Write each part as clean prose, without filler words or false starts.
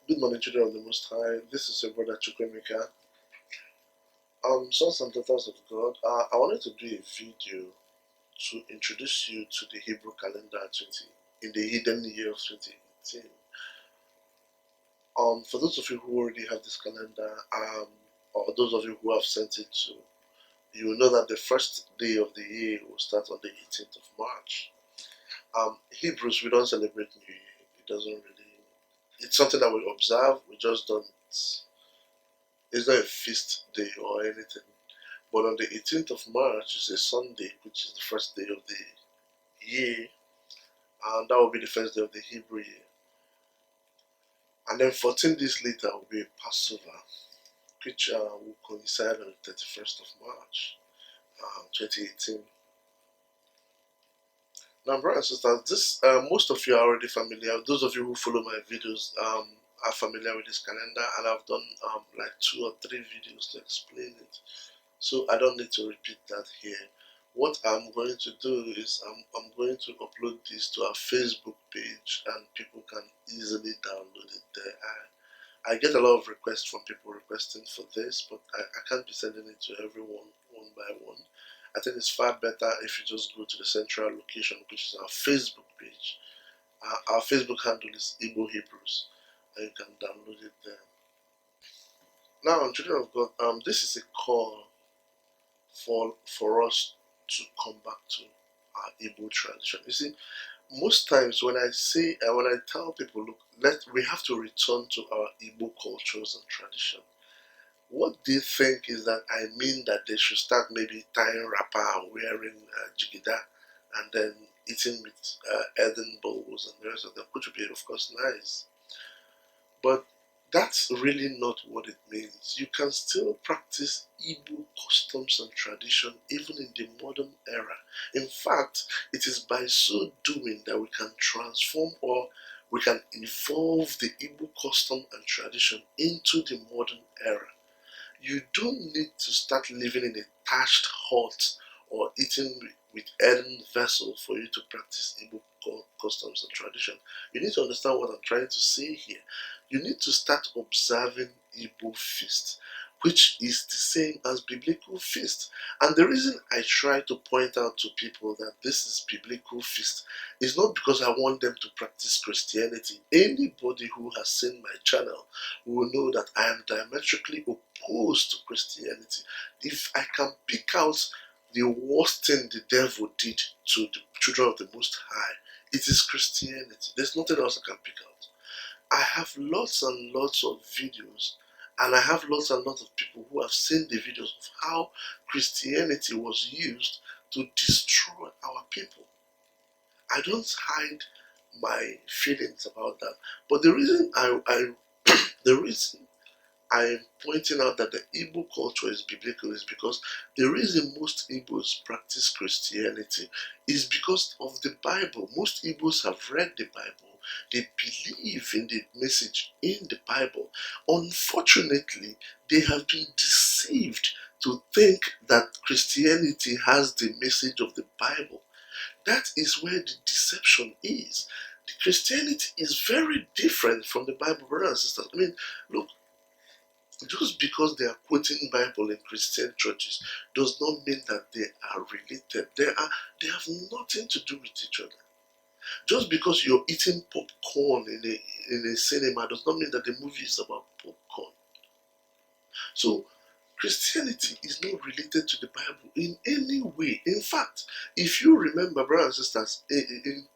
Good morning, children of the Most High. This is your brother Chukwemeka. Sons and daughters of God, I wanted to do a video to introduce you to the Hebrew calendar in the hidden year of 2018. For those of you who already have this calendar, or those of you who have sent it to, you will know that the first day of the year will start on the 18th of March. Hebrews, we don't celebrate New Year. It doesn't really. It's something that we observe. We just don't. It's not a feast day or anything. But on the 18th of March is a Sunday, which is the first day of the year, and that will be the first day of the Hebrew year. And then 14 days later will be a Passover, which will coincide on the 31st of March, 2018. Now, brothers and sisters, most of you are already familiar. Those of you who follow my videos are familiar with this calendar, and I've done like 2 or 3 videos to explain it. So I don't need to repeat that here. What I'm going to do is I'm going to upload this to our Facebook page, and people can easily download it there. I get a lot of requests from people requesting for this, but I can't be sending it to everyone one by one. I think it's far better if you just go to the central location, which is our Facebook page. Our Facebook handle is Igbo Hebrews, and you can download it there. Now, children of God, this is a call for us to come back to our Igbo tradition. You see, most times when I tell people, look, we have to return to our Igbo cultures and tradition. What they think is that I mean that they should start maybe tying wrapper and wearing jigida and then eating with earthen bowls and the rest of them, which would be, of course, nice. But that's really not what it means. You can still practice Igbo customs and tradition even in the modern era. In fact, it is by so doing that we can transform or we can evolve the Igbo custom and tradition into the modern era. You don't need to start living in a thatched hut or eating with earthen vessel for you to practice Igbo customs and tradition. You need to understand what I'm trying to say here. You need to start observing Igbo feast, which is the same as biblical feast. And the reason I try to point out to people that this is biblical feast is not because I want them to practice Christianity. Anybody who has seen my channel will know that I am diametrically opposed to Christianity. If I can pick out the worst thing the devil did to the children of the Most High, it is Christianity. There's nothing else I can pick out. I have lots and lots of videos, and I have lots and lots of people who have seen the videos of how Christianity was used to destroy our people. I don't hide my feelings about that. But the reason the reason I am pointing out that the Igbo culture is biblical is because the reason most Igbos practice Christianity is because of the Bible. Most Igbos have read the Bible. They believe in the message in the Bible. Unfortunately, they have been deceived to think that Christianity has the message of the Bible. That is where the deception is. The Christianity is very different from the Bible, brothers and sisters. I mean, look, just because they are quoting Bible in Christian churches does not mean that they are related. They have nothing to do with each other. Just because you're eating popcorn in a cinema does not mean that the movie is about popcorn. So Christianity is not related to the Bible in any way. In fact, if you remember, brothers and sisters,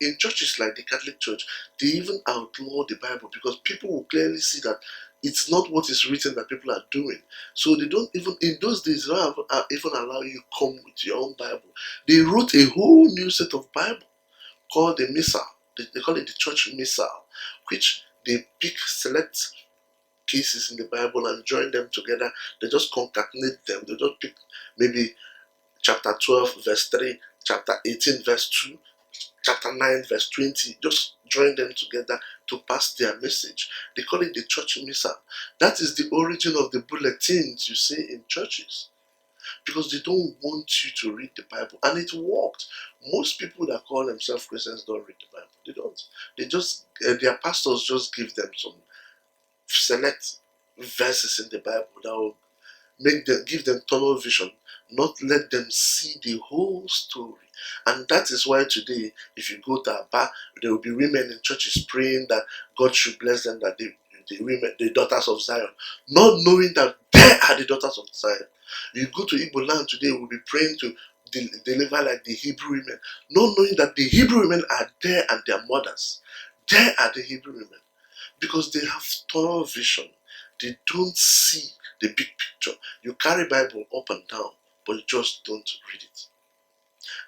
in churches like the Catholic Church, they even outlaw the Bible because people will clearly see that it's not what is written that people are doing. So they don't even, in those days, they don't even allow you come with your own Bible. They wrote a whole new set of Bible called the Missal. They call it the Church Missal, which they pick select cases in the Bible and join them together. They just concatenate them. They just pick maybe chapter 12 verse 3, chapter 18 verse 2, chapter 9 verse 20. Just join them together to pass their message. They call it the Church Missal. That is the origin of the bulletins you see in churches, because they don't want you to read the Bible, and it worked. Most people that call themselves Christians don't read the Bible. They don't. They just their pastors just give them some select verses in the Bible that will give them tunnel vision, not let them see the whole story. And that is why today, if you go to Aba, there will be women in churches praying that God should bless them, that the women, the daughters of Zion, not knowing that they are the daughters of Zion. You go to Igbo land today, we'll be praying to deliver like the Hebrew women, not knowing that the Hebrew women are there and their mothers. They are the Hebrew women because they have tunnel vision. They don't see the big picture. You carry Bible up and down, but you just don't read it.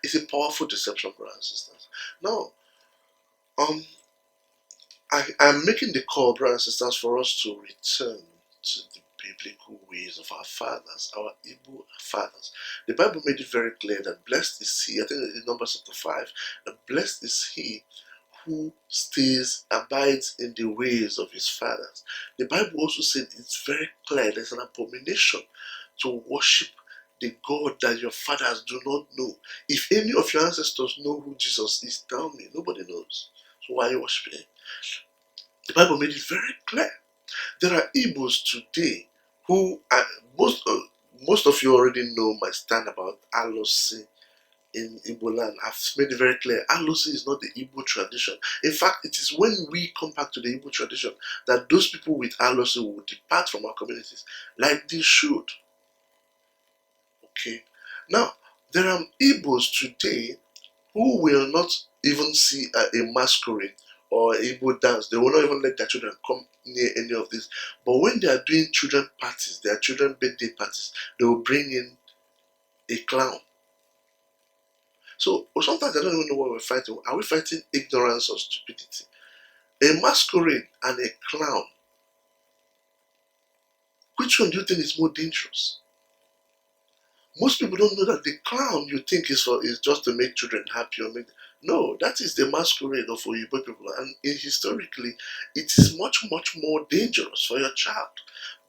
It's a powerful deception, brothers and sisters. Now, I'm making the call, brothers and sisters, for us to return to the biblical ways of our fathers, our Igbo fathers. The Bible made it very clear that blessed is he, I think in Numbers chapter 5, that blessed is he who abides in the ways of his fathers. The Bible also said it's very clear there's an abomination to worship the God that your fathers do not know. If any of your ancestors know who Jesus is, tell me. Nobody knows. So why are you worshiping him? The Bible made it very clear. There are Igbos today who are, most of you already know my stand about Alosi in Igbo land. I've made it very clear. Alosi is not the Igbo tradition. In fact, it is when we come back to the Igbo tradition that those people with Alosi will depart from our communities, like they should. Okay. Now, there are Igbos today who will not even see a masquerade or Igbo dance. They will not even let their children come near any of this. But when they are doing children parties, their children birthday parties, they will bring in a clown. So sometimes I don't even know what we're fighting. Are we fighting ignorance or stupidity? A masquerade and a clown. Which one do you think is more dangerous? Most people don't know that the clown you think is just to make children happy or make. No, that is the masquerade of Oyibo people, and historically, it is much more dangerous for your child.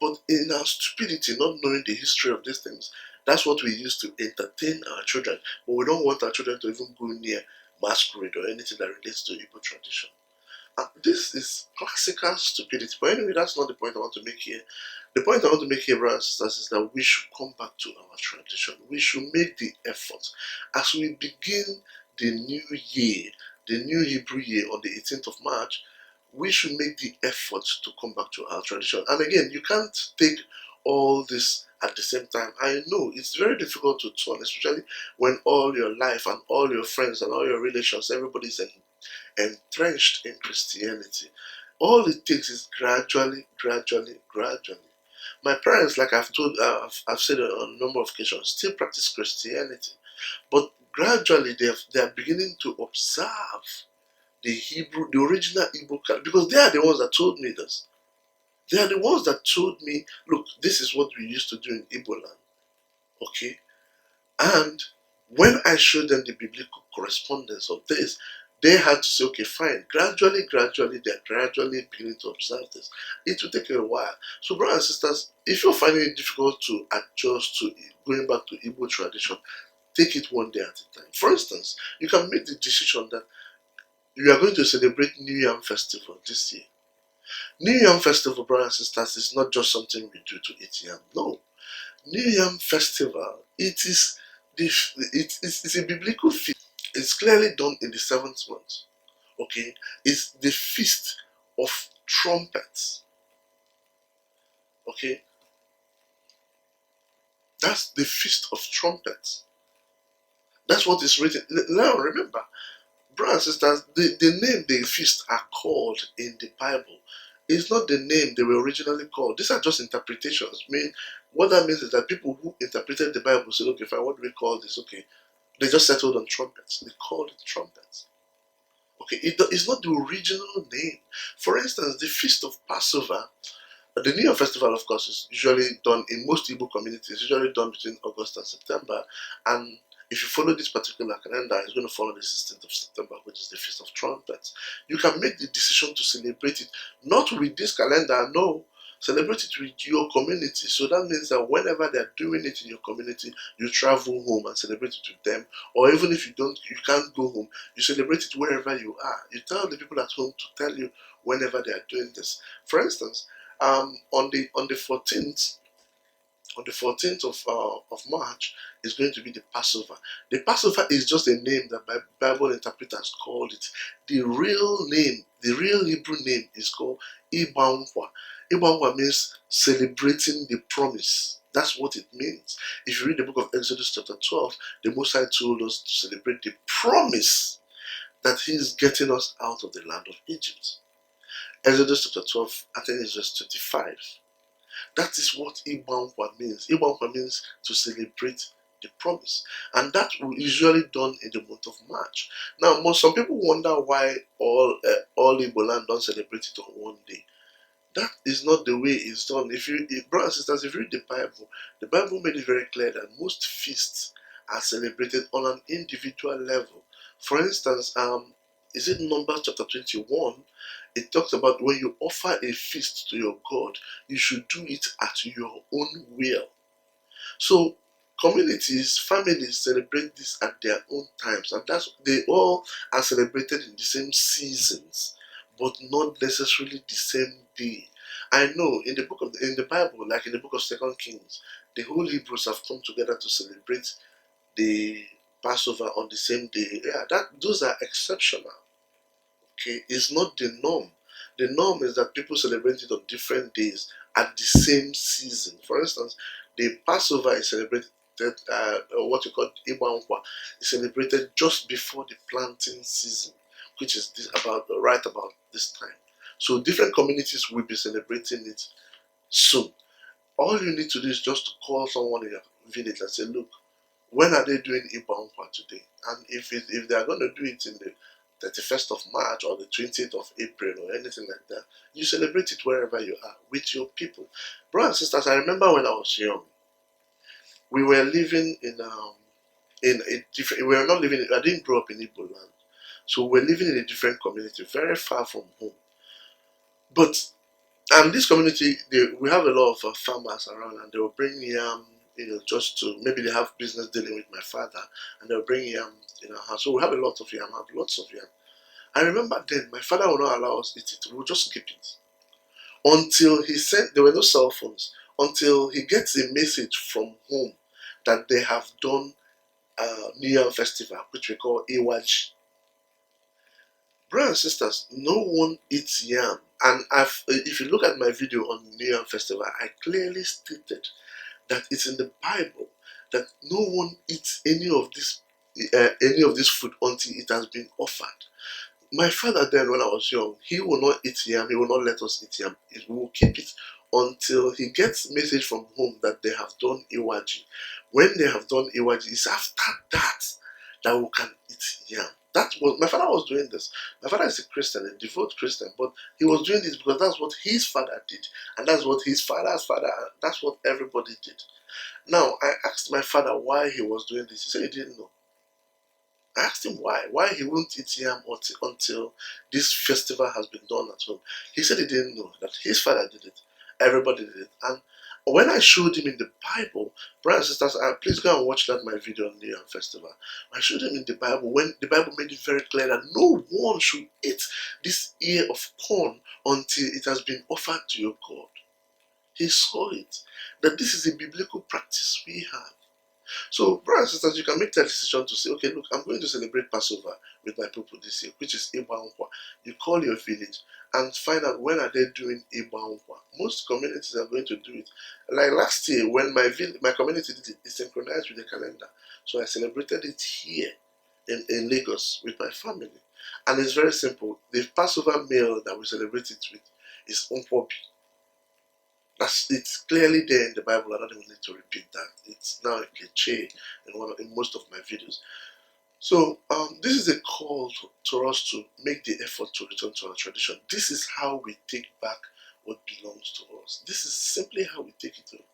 But in our stupidity, not knowing the history of these things, that's what we use to entertain our children. But we don't want our children to even go near masquerade or anything that relates to Igbo tradition. And this is classical stupidity. But anyway, that's not the point I want to make here. The point I want to make here, brothers and sisters, is that we should come back to our tradition. We should make the effort as we begin the new year, the new Hebrew year on the 18th of March. We should make the effort to come back to our tradition. And again, you can't take all this at the same time. I know it's very difficult to turn, especially when all your life and all your friends and all your relations, everybody's entrenched in Christianity. All it takes is gradually. My parents, like I've said on a number of occasions, still practice Christianity, but gradually they are beginning to observe the original Igbo culture, because they are the ones that told me this. They are the ones that told me, look, this is what we used to do in Igbo land, okay? And when I showed them the biblical correspondence of this, they had to say, okay, fine. Gradually, they're gradually beginning to observe this. It will take a while. So, brothers and sisters, if you're finding it difficult to adjust to going back to Igbo tradition, take it one day at a time. For instance, you can make the decision that you are going to celebrate New Yam Festival this year. New Yam Festival, brothers and sisters, is not just something we do to eat yam. No. New Yam Festival, it's a biblical feast. It's clearly done in the 7th month. Okay? It's the feast of trumpets. Okay? That's the feast of trumpets. That's what is written. Now remember, brothers and sisters, the name the feast are called in the Bible is not the name they were originally called. These are just interpretations. What that means is that people who interpreted the Bible said, okay, fine, what do we call this? Okay, they just settled on trumpets. They called it trumpets. Okay, it's not the original name. For instance, the Feast of Passover, the New Year Festival, of course, is usually done in most Igbo communities, usually done between August and September. And if you follow this particular calendar, it's going to follow the 16th of September, which is the Feast of Trumpets. You can make the decision to celebrate it, not with this calendar, no. Celebrate it with your community. So that means that whenever they're doing it in your community, you travel home and celebrate it with them. Or even if you can't go home, you celebrate it wherever you are. You tell the people at home to tell you whenever they are doing this. For instance, On the 14th, of March is going to be the Passover. The Passover is just a name that Bible interpreters called it. The real name, the real Hebrew name is called Ibankwa. Ibankwa means celebrating the promise. That's what it means. If you read the book of Exodus chapter 12, the Most High told us to celebrate the promise that He is getting us out of the land of Egypt. Exodus chapter 12, I think it's verse 25. That is what Ibankwa means. Ibankwa means to celebrate the promise. And that is usually done in the month of March. Now, some people wonder why all Igbo land don't celebrate it on one day. That is not the way it's done. Brothers and sisters, if you read the Bible made it very clear that most feasts are celebrated on an individual level. For instance, is it Numbers chapter 21? It talks about when you offer a feast to your God, you should do it at your own will. So communities, families celebrate this at their own times, and they all are celebrated in the same seasons, but not necessarily the same day. I know in the Bible, like in the book of Second Kings, the whole Hebrews have come together to celebrate the Passover on the same day. Yeah, those are exceptional. Okay, it's not the norm. The norm is that people celebrate it on different days at the same season. For instance, the Passover is celebrated, what you call Ibankwa, is celebrated just before the planting season, which is right about this time. So different communities will be celebrating it soon. All you need to do is just to call someone in your village and say, look, when are they doing Ibankwa today? And if they are going to do it in the 31st of March or the 20th of April or anything like that, you celebrate it wherever you are with your people. Brothers and sisters, I remember when I was young, we were living in a different, we were not living, I didn't grow up in Igbo land. So we're living in a different community, very far from home. But this community, we have a lot of farmers around, and they will bring yam, just to, maybe they have business dealing with my father, and they'll bring yam in our house. So we have a lot of yam, have lots of yam. I remember then, my father would not allow us to eat it. We'll just keep it. Until he said, there were no cell phones, until he gets a message from home that they have done New Year Festival, which we call Iwaji. Brothers and sisters, no one eats yam. And if you look at my video on New Year Festival, I clearly stated that it's in the Bible that no one eats any of this food until it has been offered. My father then, when I was young, he will not eat yam, he will not let us eat yam. We will keep it until he gets message from home that they have done Iwaji. When they have done Iwaji, it's after that we can eat yam. My father was doing this. My father is a Christian, a devout Christian, but he was doing this because that's what his father did, and that's what his father's father, that's what everybody did. Now, I asked my father why he was doing this. He said he didn't know. I asked him why he wouldn't eat yam until this festival has been done at home. He said he didn't know, that his father did it, everybody did it. And when I showed him in the Bible, brothers and sisters, please go and watch my video on the Yam Festival. I showed him in the Bible, when the Bible made it very clear that no one should eat this ear of corn until it has been offered to your God. He saw it, that this is a biblical practice we have. So, brothers and sisters, you can make that decision to say, okay, look, I'm going to celebrate Passover with my people this year, which is Ibankwa. You call your village and find out when are they doing Ibankwa. Most communities are going to do it. Like last year, when my community did it, it synchronized with the calendar. So I celebrated it here in Lagos with my family. And it's very simple. The Passover meal that we celebrate it with is Nkwobi. It's clearly there in the Bible. I don't even need to repeat that. It's now a cliche in most of my videos. So this is a call to us to make the effort to return to our tradition. This is how we take back what belongs to us. This is simply how we take it on.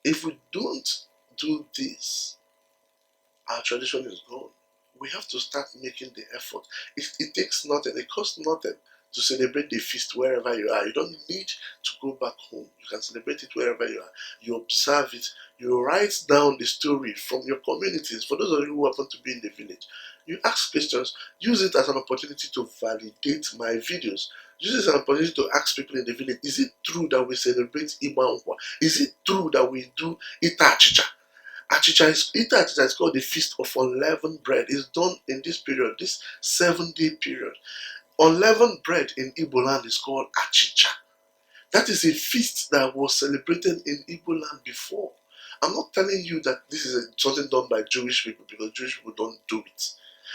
If we don't do this, our tradition is gone. We have to start making the effort. It takes nothing. It costs nothing to celebrate the feast wherever you are. You don't need to go back home. You can celebrate it wherever you are. You observe it. You write down the story from your communities. For those of you who happen to be in the village, you ask questions. Use it as an opportunity to validate my videos. Use this as an opportunity to ask people in the village, is it true that we celebrate Igbo Nkwa? Is it true that we do Ita Achicha? Ita Achicha is called the Feast of Unleavened Bread. It's done in this period, this 7-day period. Unleavened bread in Igbo land is called Achicha. That is a feast that was celebrated in Igbo land before. I'm not telling you that this is something done by Jewish people, because Jewish people don't do it.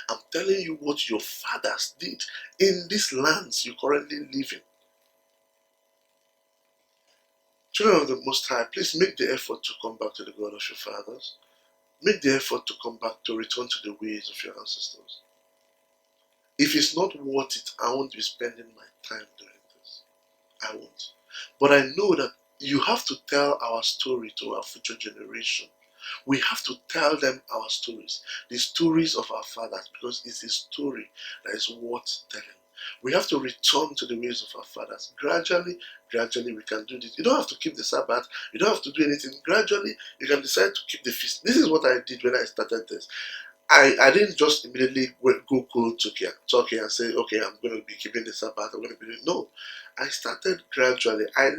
I'm telling you what your fathers did in these lands you currently live in. Children of the Most High, please make the effort to come back to the God of your fathers. Make the effort to come back, to return to the ways of your ancestors. If it's not worth it, I won't be spending my time doing this. I won't. But I know that you have to tell our story to our future generation. We have to tell them our stories, the stories of our fathers, because it's a story that is worth telling. We have to return to the ways of our fathers. Gradually, we can do this. You don't have to keep the Sabbath. You don't have to do anything. Gradually, you can decide to keep the feast. This is what I did when I started this. I didn't just immediately go cold turkey and say, okay, I'm going to be keeping the Sabbath. I'm going to be doing. No, I started gradually. I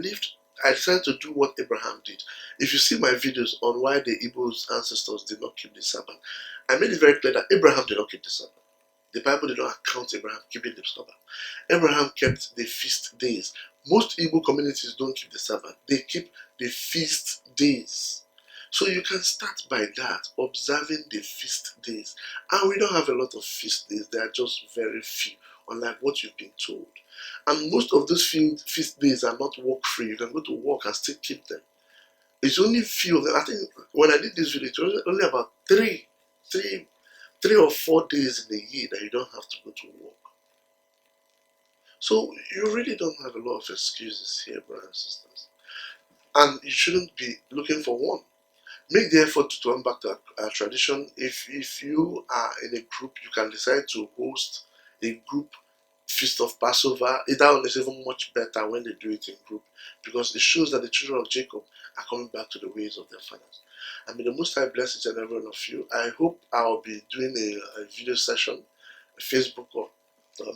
decided to do what Abraham did. If you see my videos on why the Igbo's ancestors did not keep the Sabbath, I made it very clear that Abraham did not keep the Sabbath. The Bible did not account Abraham keeping the Sabbath. Abraham kept the feast days. Most Igbo communities don't keep the Sabbath. They keep the feast days. So you can start by that, observing the feast days. And we don't have a lot of feast days. They are just very few, unlike what you've been told. And most of those feast days are not work-free. You can go to work and still keep them. It's only few of them. I think when I did this video, it was only about three or 4 days in a year that you don't have to go to work. So you really don't have a lot of excuses here, brothers and sisters. And you shouldn't be looking for one. Make the effort to turn back to our tradition. If you are in a group, you can decide to host a group feast of Passover. That one is even much better when they do it in group, because it shows that the children of Jacob are coming back to the ways of their fathers. And may the Most High bless each and every one of you. I hope I'll be doing a video session, a Facebook or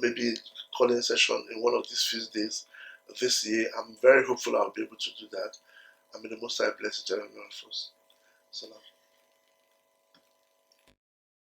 maybe calling session in one of these feast days this year. I'm very hopeful I'll be able to do that. And may the Most High bless each and every one of us. Salam.